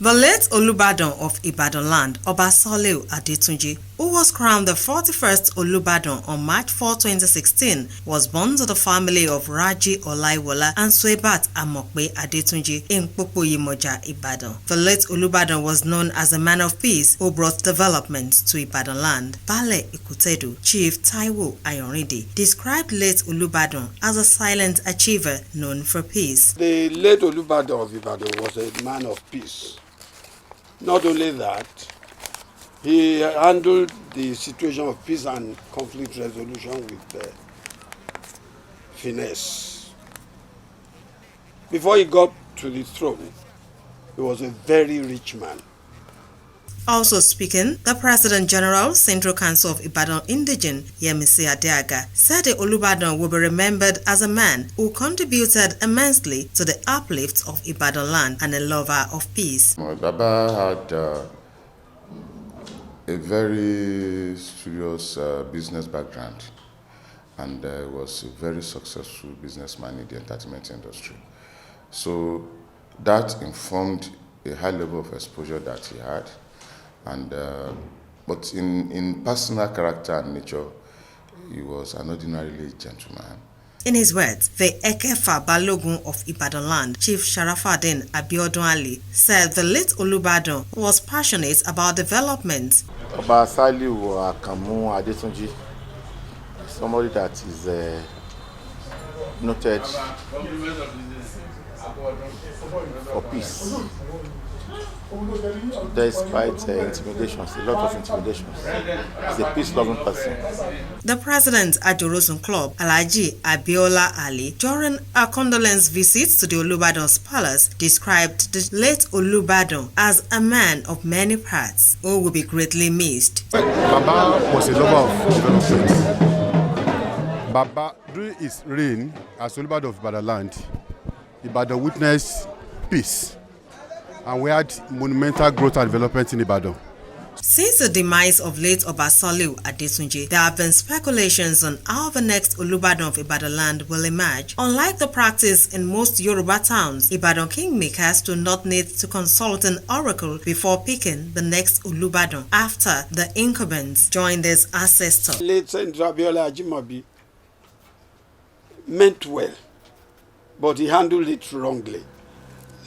The late Olubadan of Ibadan land, Oba Soliu Adetunji, who was crowned the 41st Olubadan on March 4, 2016, was born to the family of Raji Olaiwola and Suebat Amokbe Adetunji in Popoyimoja, Ibadan. The late Olubadan was known as a man of peace who brought development to Ibadan land. Bale Ikutedu, Chief Taiwo Ayorinde, described late Olubadan as a silent achiever known for peace. The late Olubadan of Ibadan was a man of peace. Not only that, he handled the situation of peace and conflict resolution with finesse. Before he got to the throne, he was a very rich man. Also speaking, the President General, Central Council of Ibadan Indigen, Yemisi Adeaga, said the Olubadan will be remembered as a man who contributed immensely to the uplift of Ibadan land and a lover of peace. Baba had a very serious business background and was a very successful businessman in the entertainment industry. So that informed a high level of exposure that he had. And but in personal character and nature, he was an ordinarily gentleman. In his words, the Ekefa Balogun of Ibadan land, Chief Sharafaddin Abiodun Ali, said the late Olubadan was passionate about development. Oba Soliu Adetunji, somebody that is noted for peace. Despite intimidations, a lot of intimidations, he's a peace-loving person. The president at Jorosun Club, Alhaji Abiola Ali, during a condolence visit to the Olubadan's palace, described the late Olubadan as a man of many parts who will be greatly missed. Baba was a lover of development. Baba, during his reign as Olubadan of Ibadan land, Ibadan witnessed peace. And we had monumental growth and development in Ibadan. Since the demise of late Oba Soliu Adetunji, there have been speculations on how the next Olubadan of Ibadan land will emerge. Unlike the practice in most Yoruba towns, Ibadan kingmakers do not need to consult an oracle before picking the next Olubadan after the incumbents join their ancestors. Late Saint Abiola Ajimobi meant well, but he handled it wrongly.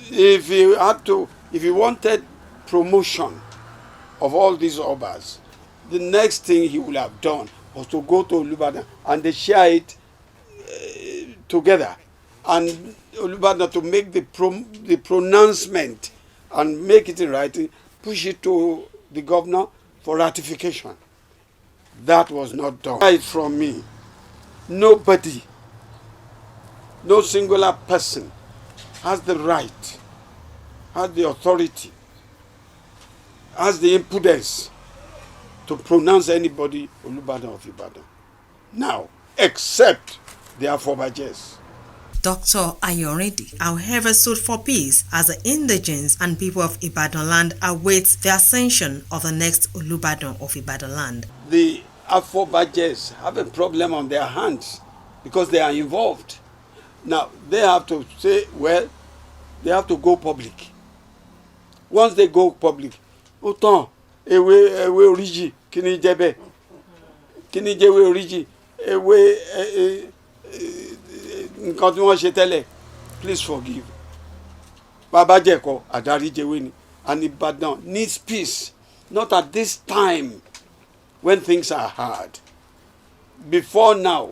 If he wanted promotion of all these obas, the next thing he would have done was to go to Olubadan and they share it together, and Olubadan to make the pronouncement and make it in writing, push it to the governor for ratification. That was not done. Right from me, nobody, no singular person has the right, has the authority, has the impudence to pronounce anybody Olubadan of Ibadan now, except the Afobajes. Dr. Ayorinde, however, stood for peace as the indigents and people of Ibadan land await the ascension of the next Olubadan of Ibadan land. The Afobajes have a problem on their hands because they are involved. Now, they have to say, well, they have to go public. Once they go public, autant ewe origi kini jebe kini jewe origi ewe nkan tí wọ́n ṣe tẹ́lẹ̀, please forgive. Baba Jeko adari jewe ni, and Ibadan needs peace, not at this time when things are hard. Before now,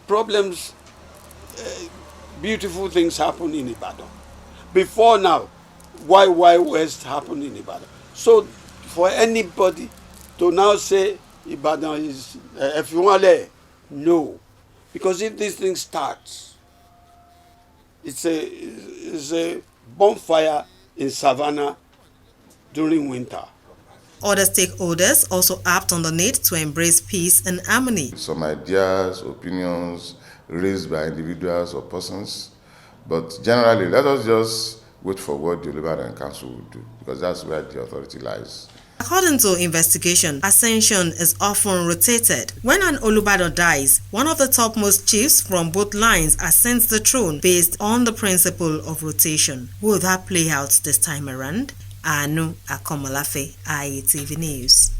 problems, beautiful things happen in Ibadan. Before now, Wild West happened in Ibadan. So for anybody to now say Ibadan is no, because if this thing starts, it's a bonfire in savannah during winter. Other stakeholders also harped on the need to embrace peace and harmony. Some ideas, opinions raised by individuals or persons, but generally, let us just wait for what the Olubadan Council will do, because that's where the authority lies. According to investigation, ascension is often rotated. When an Olubadan dies, one of the topmost chiefs from both lines ascends the throne based on the principle of rotation. Will that play out this time around? Anu Akomolafe, IETV News.